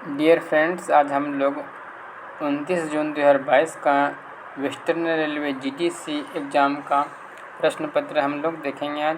Dear friends, आज हम लोग 29 जून 2022 का वेस्टर्न रेलवे जीटीसी एग्ज़ाम का प्रश्न पत्र हम लोग देखेंगे। आज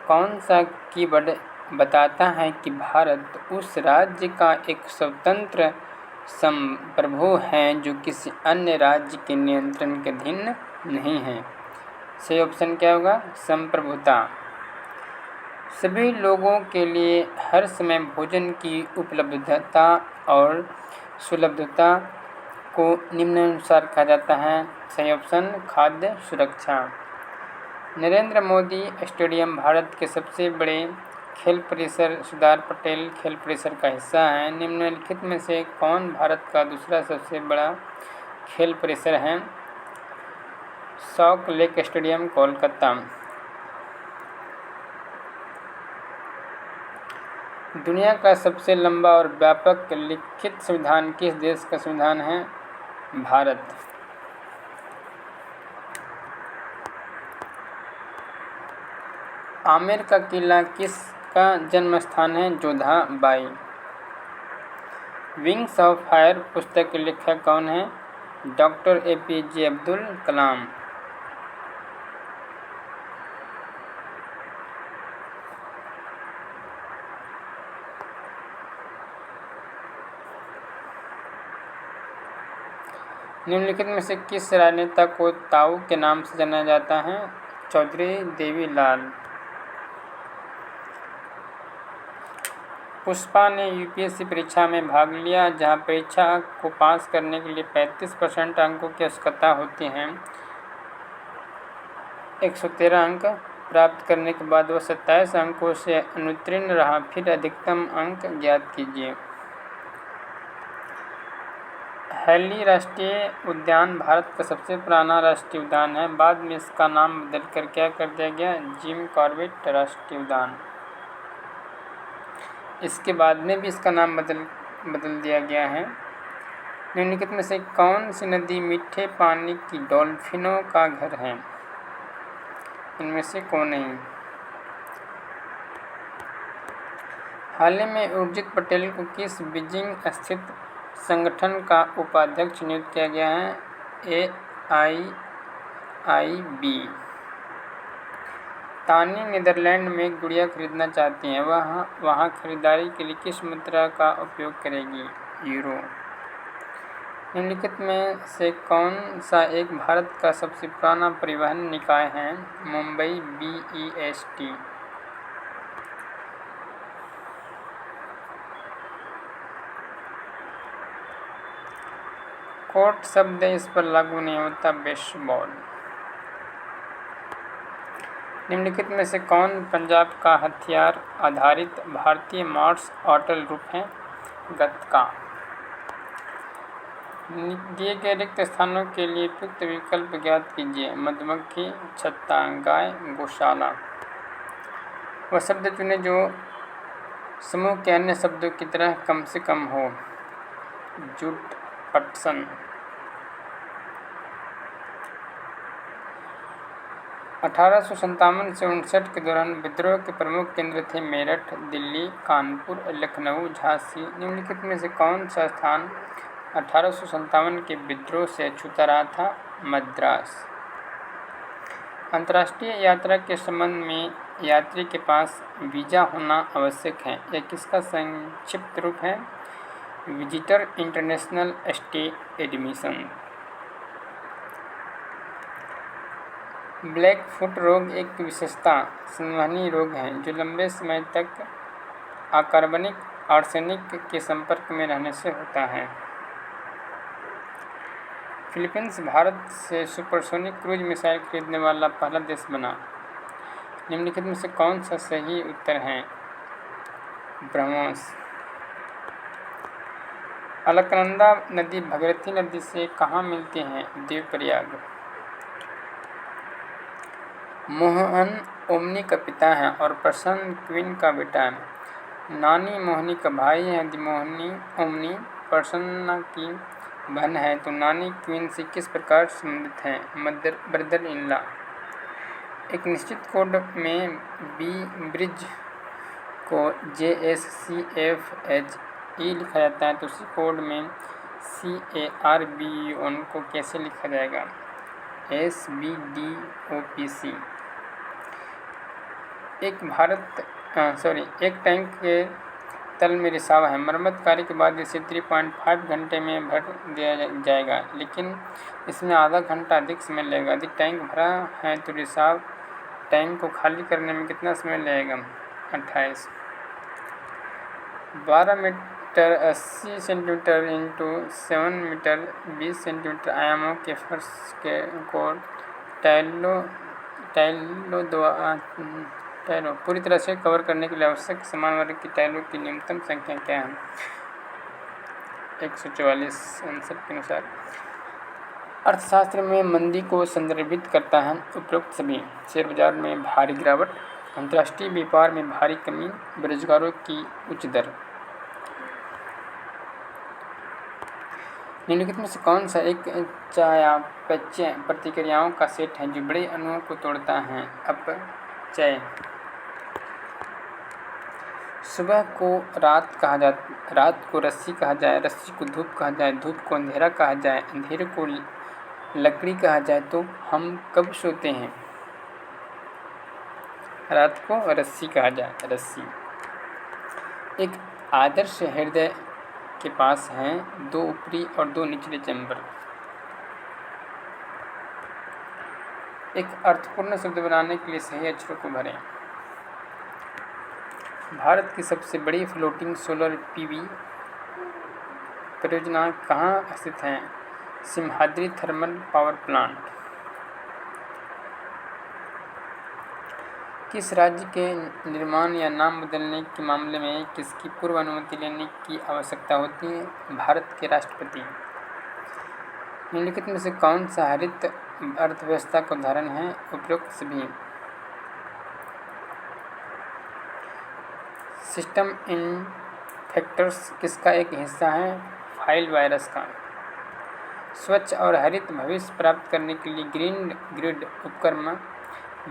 कौन सा कीवर्ड बताता है कि भारत उस राज्य का एक स्वतंत्र संप्रभु है जो किसी अन्य राज्य के नियंत्रण के अधीन नहीं है। सही ऑप्शन क्या होगा? संप्रभुता। सभी लोगों के लिए हर समय भोजन की उपलब्धता और सुलभता को निम्नानुसार कहा जाता है। सही ऑप्शन खाद्य सुरक्षा। नरेंद्र मोदी स्टेडियम भारत के सबसे बड़े खेल परिसर सरदार पटेल खेल परिसर का हिस्सा है। निम्नलिखित में से कौन भारत का दूसरा सबसे बड़ा खेल परिसर है? Salt lake stadium Kolkata. दुनिया का सबसे लंबा और व्यापक लिखित संविधान किस देश का संविधान है? भारत। आमेर का किला किसका जन्म स्थान है? Jodha by. Wings of fire पुस्तक के लेखक कौन है? Doctor APJ Abdul Kalam. निम्नलिखित में से किस राजनेता को ताऊ के नाम से जाना जाता है? चौधरी देवीलाल। पुष्पा ने UPSC परीक्षा में भाग लिया जहां परीक्षा को पास करने के लिए 35% अंकों की आवश्यकता होती है। 113 अंक प्राप्त करने के बाद वह 27 अंकों से अनुत्तीर्ण रहा। फिर अधिकतम अंक ज्ञात कीजिए। हैली राष्ट्रीय उद्यान भारत का सबसे पुराना राष्ट्रीय उद्यान है। बाद में इसका नाम बदलकर क्या कर दिया गया? जिम कॉर्बेट राष्ट्रीय उद्यान। इसके बाद में भी इसका नाम बदल दिया गया है। निम्नलिखित में से कौन सी नदी मीठे पानी की डॉल्फिनों का घर है? इनमें से कौन नहीं? हाल ही में उर्जित पटेल को किस बीजिंग स्थित संगठन का उपाध्यक्ष नियुक्त किया गया है? AIIB। तानी नीदरलैंड में एक गुड़िया खरीदना चाहती हैं। वह वहाँ खरीदारी के लिए किस मुद्रा का उपयोग करेगी? यूरो। निम्नलिखित में से कौन सा एक भारत का सबसे पुराना परिवहन निकाय है? मुंबई BEST। कोर्ट शब्द इस पर लागू नहीं होता। बेसबॉल। निम्नलिखित में से कौन पंजाब का हथियार आधारित भारतीय मार्शल आर्ट रूप है? गतका। दिए गए रिक्त स्थानों के लिए उपयुक्त विकल्प ज्ञात कीजिए। मधुमक्खी, छत्ता, गाय, गौशाला। वह शब्द चुनें जो समूह के अन्य शब्दों की तरह कम से कम हो। जूट, पटसन। 1857 से 59 के दौरान विद्रोह के प्रमुख केंद्र थे मेरठ, दिल्ली, कानपुर, लखनऊ, झांसी। निम्नलिखित में से कौन सा स्थान 1857 के विद्रोह से अछूता रहा था? मद्रास। अंतर्राष्ट्रीय यात्रा के संबंध में यात्री के पास वीज़ा होना आवश्यक है। यह किसका संक्षिप्त रूप है? Visitor international stay admission. Black foot रोग एक विशेषता संवहनी रोग है जो लंबे समय तक अकार्बनिक आर्सेनिक के संपर्क में रहने से होता है। फिलीपींस भारत से सुपरसोनिक क्रूज मिसाइल खरीदने वाला पहला देश बना। निम्नलिखित में से कौन सा सही उत्तर है? ब्रह्मोस। अलकनंदा नदी भगीरथी नदी से कहाँ मिलती है? देवप्रयाग। मोहन ओमनी का पिता है और प्रसन्न क्वीन का बेटा है। नानी मोहनी का भाई है। यदि मोहनी ओमनी प्रसन्ना की बहन है तो नानी क्वीन से किस प्रकार संबंधित है? Brother in law. एक निश्चित कोड में बी ब्रिज को JSCFH ई लिखा जाता है तो उसी कोड में CARBON को कैसे लिखा जाएगा? SBDOPC। एक टैंक के तल में रिसाव है। मरम्मत कार्य के बाद इसे 3.5 घंटे में भर दिया जाएगा, लेकिन इसमें आधा घंटा अधिक समय लगेगा। यदि टैंक भरा है तो रिसाव टैंक को खाली करने में कितना समय लगेगा? 28। 12 metre 80 centimetre into 7 metre 20 centimetre आयामों के फर्श को टाइलों पूरी तरह से कवर करने के लिए आवश्यक समान वर्ग की टाइलों की न्यूनतम संख्या क्या है? 144 आंसर के अनुसार। अर्थशास्त्र में मंदी को संदर्भित करता है उपरोक्त सभी। शेयर बाजार में भारी गिरावट, अंतर्राष्ट्रीय व्यापार में भारी कमी, बेरोजगारों की उच्च दर। निम्नलिखित में से कौन सा एक चयापचय प्रतिक्रियाओं का सेट है जो बड़े अणुओं को तोड़ता है? अपचय। सुबह को रात को रस्सी कहा जाए, रस्सी को धूप कहा जाए, धूप को अंधेरा कहा जाए, अंधेरे को लकड़ी कहा जाए, तो हम कब सोते हैं? रात को रस्सी कहा जाए, रस्सी। एक आदर्श हृदय के पास हैं 2 ऊपरी और 2 निचले चैम्बर। एक अर्थपूर्ण शब्द बनाने के लिए सही अक्षरों को भरें। भारत की सबसे बड़ी फ्लोटिंग सोलर PV परियोजना कहाँ स्थित है? Simhadri thermal power plant. किस राज्य के निर्माण या नाम बदलने के मामले में किसकी पूर्व अनुमति लेने की आवश्यकता होती है? भारत के राष्ट्रपति। निम्नलिखित में से कौन सा हरित अर्थव्यवस्था का उदाहरण है? उपरोक्त सभी। सिस्टम इन्फेक्टर्स किसका एक हिस्सा है? फाइल वायरस का। स्वच्छ और हरित भविष्य प्राप्त करने के लिए ग्रीन ग्रिड उपक्रम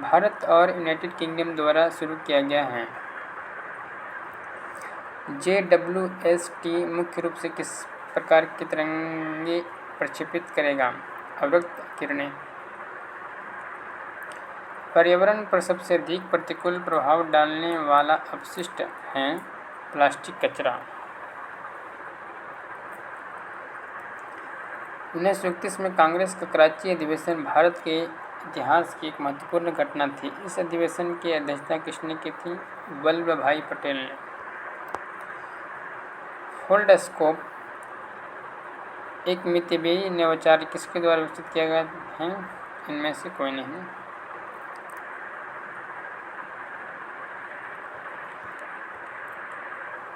भारत और यूनाइटेड किंगडम द्वारा शुरू किया गया है। JWST मुख्य रूप से किस प्रकार के तरंगे प्रक्षेपित करेगा? अवरक्त किरणें। पर्यावरण पर सबसे अधिक प्रतिकूल प्रभाव डालने वाला अपशिष्ट है प्लास्टिक कचरा। 1931 में कांग्रेस का कराची अधिवेशन भारत के इतिहास की एक महत्वपूर्ण घटना थी। इस अधिवेशन की अध्यक्षता किसने की थी? वल्लभ भाई पटेल ने। फोल्डस्कोप एक मितव्ययी नवाचार किसके द्वारा विकसित किया गया है? इनमें से कोई नहीं।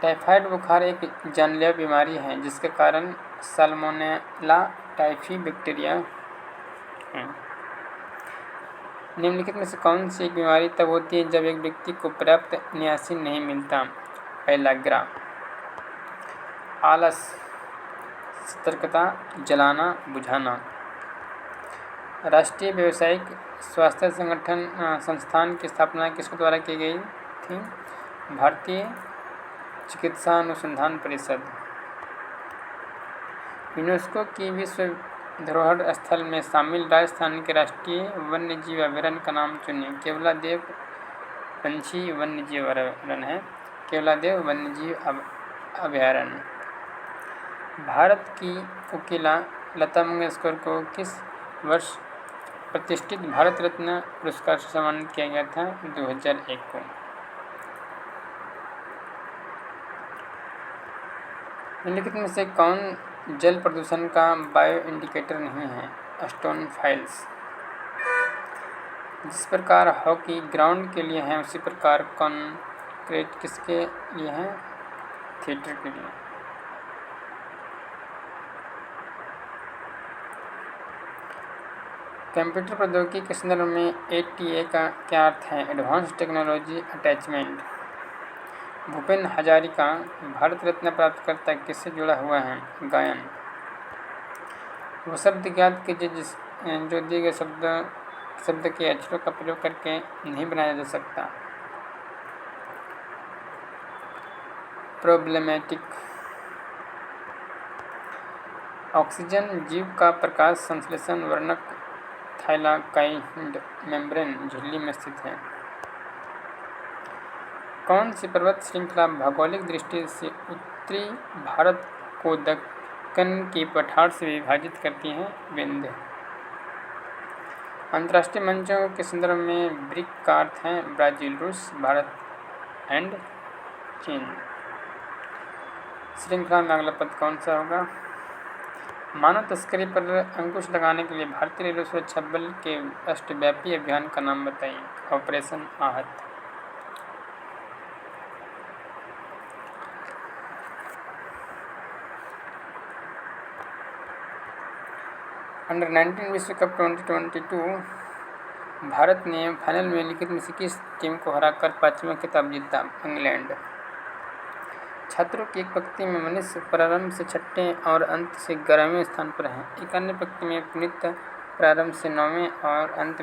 टाइफाइड बुखार एक जानलेवा बीमारी है जिसके कारण साल्मोनेला टाइफी बैक्टीरिया है। निम्नलिखित में से कौन सी एक बीमारी तब होती है जब एक व्यक्ति को पर्याप्त नियासिन नहीं मिलता? पेलाग्रा। आलस, सतर्कता, जलाना, बुझाना। राष्ट्रीय व्यावसायिक स्वास्थ्य संस्थान की स्थापना किसके द्वारा की गई थी? भारतीय चिकित्सा अनुसंधान परिषद। यूनेस्को की विश्व धरोहर स्थल में शामिल राजस्थान के राष्ट्रीय वन्यजीव अभयारण्य का नाम चुनिए। केवलादेव पंछी वन्यजीव अभयारण्य है। केवलादेव वन्यजीव अभयारण्य। भारत की कोकिला लता मंगेशकर को किस वर्ष प्रतिष्ठित भारत रत्न पुरस्कार से सम्मानित किया गया था? 2001 को। निम्नलिखित में से कौन जल प्रदूषण का बायो इंडिकेटर नहीं है? Stone files. जिस प्रकार हॉकी ग्राउंड के लिए है उसी प्रकार कॉन्क्रीट किसके लिए है? थिएटर के लिए। कंप्यूटर प्रौद्योगिकी के संदर्भ में ATA का क्या अर्थ है? Advance technology attachment. Bhupen Hazarika Bharat Ratna प्राप्तकर्ता किससे जुड़ा हुआ है? गायन। वो शब्द ज्ञात कीजिए जो दिए गए शब्द के अक्षरों का प्रयोग करके नहीं बनाया जा सकता। प्रॉब्लमेटिक। ऑक्सीजन जीव का प्रकाश संश्लेषण वर्णक थाइलाकाइड मेम्ब्रेन झिल्ली में स्थित है। कौन सी पर्वत श्रृंखला भौगोलिक दृष्टि से उत्तरी भारत को दक्कन की पठार से विभाजित करती है? विंध्य। अंतर्राष्ट्रीय मंचों के संदर्भ में ब्रिक का अर्थ है ब्राज़ील, रूस, भारत एंड चीन। श्रृंखला में अगला पद कौन सा होगा? मानव तस्करी पर अंकुश लगाने के लिए भारतीय रेलवे सुरक्षा बल के राष्ट्रव्यापी अभियान का नाम बताइए। ऑपरेशन आहत। अंडर 19 विश्व कप 2022 भारत ने फाइनल में निम्नलिखित में से किस टीम को हराकर 5वां खिताब जीता? इंग्लैंड। छात्रों की एक पंक्ति में मनीष प्रारंभ से 6वें और अंत से 11वें स्थान पर है। एक अन्य पंक्ति में पुनीत प्रारंभ से 9वें और अंत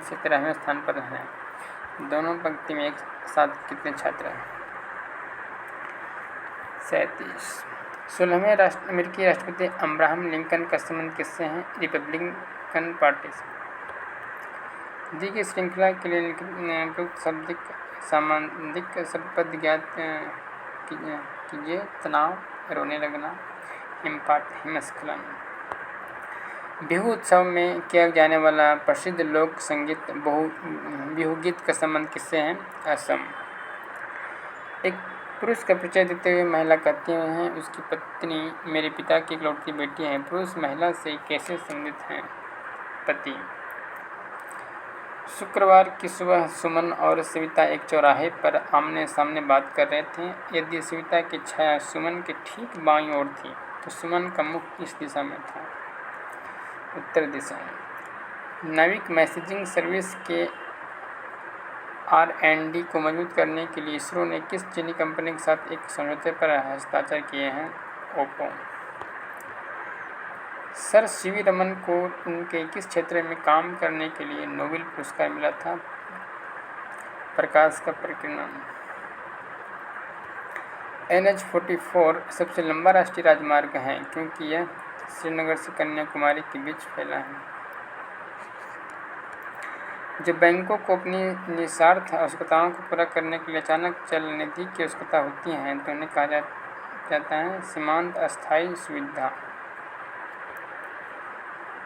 से 13वें स्थान पर है। दोनों पंक्ति में एक साथ कितने छात्र हैं? 37। 16वें अमेरिकी राष्ट्रपति अब्राहम लिंकन का संबंध किससे है? रिपब्लिकन पार्टी से। दी गई श्रृंखला के लिए उपयुक्त शाब्दिक सामान्यिक पद ज्ञात कीजिए। तनाव, रोने लगना, हिमपात, हिमस्खलन। बिहू उत्सव में किया जाने वाला प्रसिद्ध लोक संगीत बिहू गीत का संबंध किससे है? असम। एक पुरुष का परिचय देते हुए महिला कहती हैं उसकी पत्नी मेरे पिता की इकलौती बेटी है। पुरुष महिला से कैसे संबंधित हैं? पति। शुक्रवार की सुबह सुमन और सविता एक चौराहे पर आमने सामने बात कर रहे थे। यदि सविता की छाया सुमन के ठीक बाईं ओर थी तो सुमन का मुख किस दिशा में था? उत्तर दिशा में। नाविक मैसेजिंग सर्विस के R&D को मजबूत करने के लिए इसरो ने किस चीनी कंपनी के साथ एक समझौते पर हस्ताक्षर किए हैं? ओप्पो। सर सीवी रमन को उनके किस क्षेत्र में काम करने के लिए नोबेल पुरस्कार मिला था? प्रकाश का प्रकीर्णन। NH-44 सबसे लंबा राष्ट्रीय राजमार्ग है क्योंकि यह श्रीनगर से कन्याकुमारी के बीच फैला है। जब बैंकों को अपनी निस्वार्थ आवश्यकताओं को पूरा करने के लिए अचानक चल निधि की आवश्यकता होती है तो उन्हें कहा जाता है सीमांत अस्थायी सुविधा।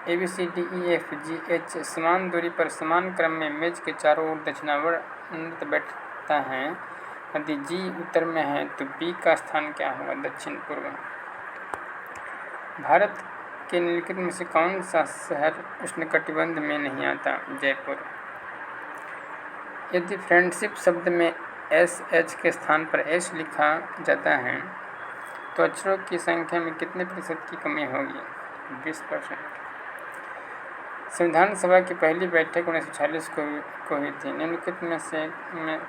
ABCDEFGH समान दूरी पर समान क्रम में मेज के चारों ओर दक्षिणावर्त बैठता है। यदि G उत्तर में है तो B का स्थान क्या होगा? दक्षिण पूर्व। भारत के निम्नलिखित में से कौन सा शहर उष्णकटिबंध में नहीं आता? जयपुर। यदि फ्रेंडशिप शब्द में SH के स्थान पर H लिखा जाता है तो अक्षरों की संख्या में कितने प्रतिशत की कमी होगी? 20%। संविधान सभा की पहली बैठक 1946 को हुई थी। निम्नलिखित में से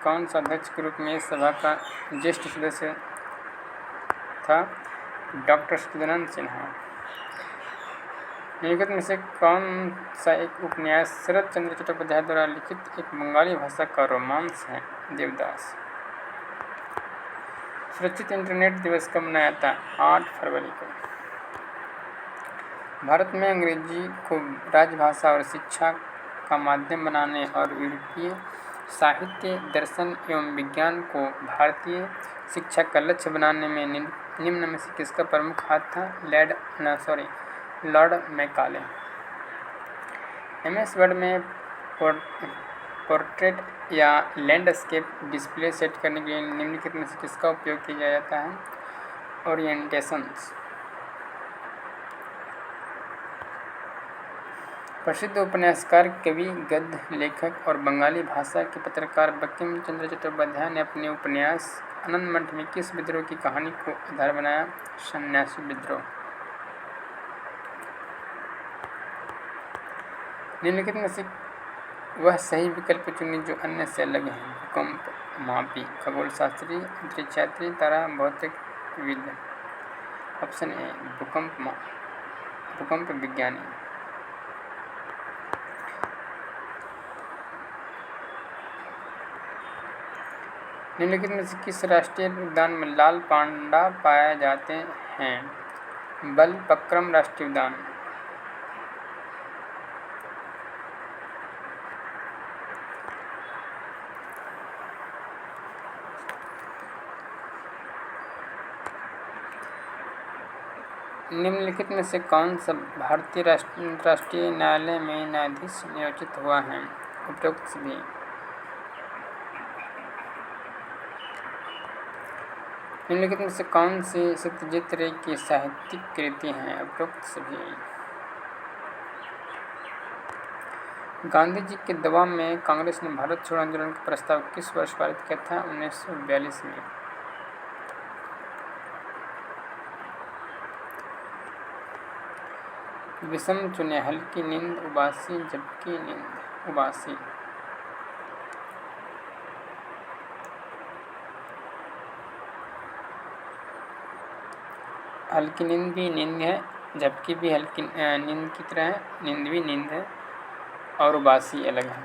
कौन सा अध्यक्ष के रूप में इस सभा का ज्येष्ठ सदस्य था? डॉक्टर सत्येंद्र सिन्हा। निम्नलिखित में से कौन सा एक उपन्यास शरत चंद्र चट्टोपाध्याय द्वारा लिखित एक बंगाली भाषा का रोमांस है? देवदास। सुरक्षित इंटरनेट दिवस कब मनाया जाता? 8 फरवरी को। भारत में अंग्रेजी को राजभाषा और शिक्षा का माध्यम बनाने और यूरोपीय साहित्य, दर्शन एवं विज्ञान को भारतीय शिक्षा का लक्ष्य बनाने में निम्न में से किसका प्रमुख हाथ था? Lord Macaulay. MS वर्ड में पोर्ट्रेट या लैंडस्केप डिस्प्ले सेट करने के लिए निम्नलिखित में से किसका उपयोग किया जाता है? ओरिएंटेशंस। प्रसिद्ध उपन्यासकार, कवि, गद्य लेखक और बंगाली भाषा के पत्रकार बंकिम चंद्र चट्टोपाध्याय ने अपने उपन्यास आनंद मठ में किस विद्रोह की कहानी को आधार बनाया? सन्यासी विद्रोह। निम्नलिखित में से वह सही विकल्प चुनी जो अन्य से अलग है? भूकंप मापी, खगोलशास्त्री, अंतरिक्षयात्री, तारा भौतिकविद। ऑप्शन ए भूकंप विज्ञानी। निम्नलिखित में से किस राष्ट्रीय उद्यान में लाल पांडा पाए जाते हैं? बलपक्रम राष्ट्रीय उद्यान। निम्नलिखित में से कौन सा भारतीय राष्ट्रीय न्यायालय में न्यायाधीश नियोजित हुआ है? उपरोक्त सभी। निम्नलिखित में से कौन सी सत्यजीत रे की साहित्यिक कृति है? उपरोक्त सभी। गांधी जी के दबाव में कांग्रेस ने भारत छोड़ो आंदोलन का प्रस्ताव किस वर्ष पारित किया था? 1942 में। विषम चुने हल्की नींद उबासी झपकी नींद उबासी। हल्की नींद भी नींद है, झपकी भी हल्की नींद की तरह है, नींद भी नींद है और उबासी अलग है।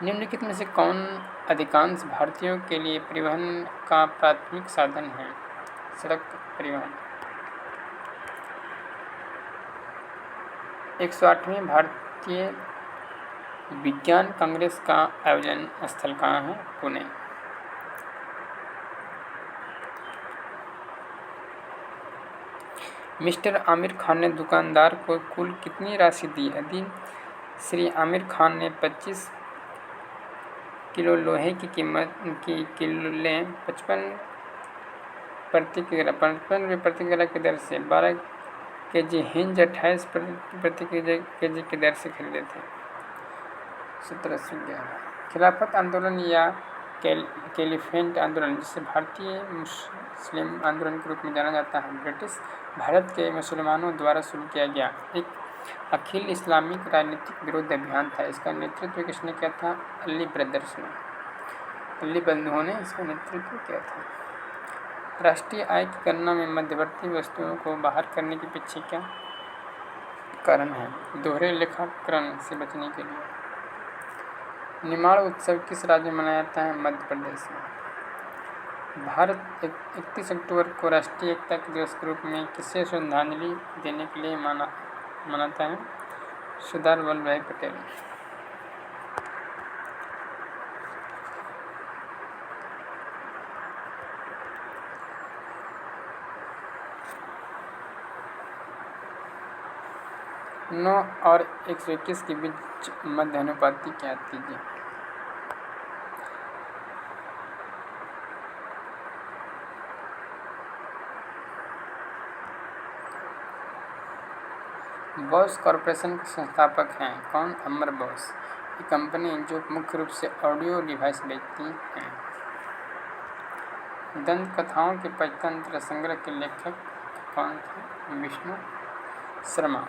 निम्नलिखित में से कौन अधिकांश भारतीयों के लिए परिवहन का प्राथमिक साधन है? सड़क परिवहन। 108वें भारतीय विज्ञान कांग्रेस का आयोजन स्थल कहाँ है? पुणे। मिस्टर आमिर खान ने दुकानदार को कुल कितनी राशि दी? यदि श्री आमिर खान ने 25 किलो लोहे की कीमत की किले 55 रुपये प्रति किलो की दर से 12 केजी हिंज 28 प्रति केजी की दर से खरीदे थे। 1711। खिलाफत आंदोलन या कैलिफेट आंदोलन, जिसे भारतीय मुस्लिम आंदोलन के रूप में जाना जाता है, ब्रिटिश भारत के मुसलमानों द्वारा शुरू किया गया एक अखिल इस्लामिक राजनीतिक विरोध अभियान था। इसका नेतृत्व किसने किया था? अली ब्रदर्स ने, अली बंधुओं ने इसका नेतृत्व किया था। राष्ट्रीय आय की गणना में मध्यवर्ती वस्तुओं को बाहर करने के पीछे क्या कारण है? दोहरे लेखाकरण से बचने के लिए। निमाड़ उत्सव किस राज्य में मनाया जाता है? मध्य प्रदेश में। भारत 31 अक्टूबर को राष्ट्रीय एकता दिवस के रूप में किसे श्रद्धांजलि देने के लिए मनाता है? सरदार वल्लभ भाई पटेल। नौ और 121 के बीच मध्य अनुपाती क्या कीजिए? बॉस कॉरपोरेशन के संस्थापक हैं कौन? अमर बॉस। ये कंपनी जो मुख्य रूप से ऑडियो डिवाइस बेचती है। दंत कथाओं के पंचतंत्र संग्रह के लेखक कौन थे? विष्णु शर्मा।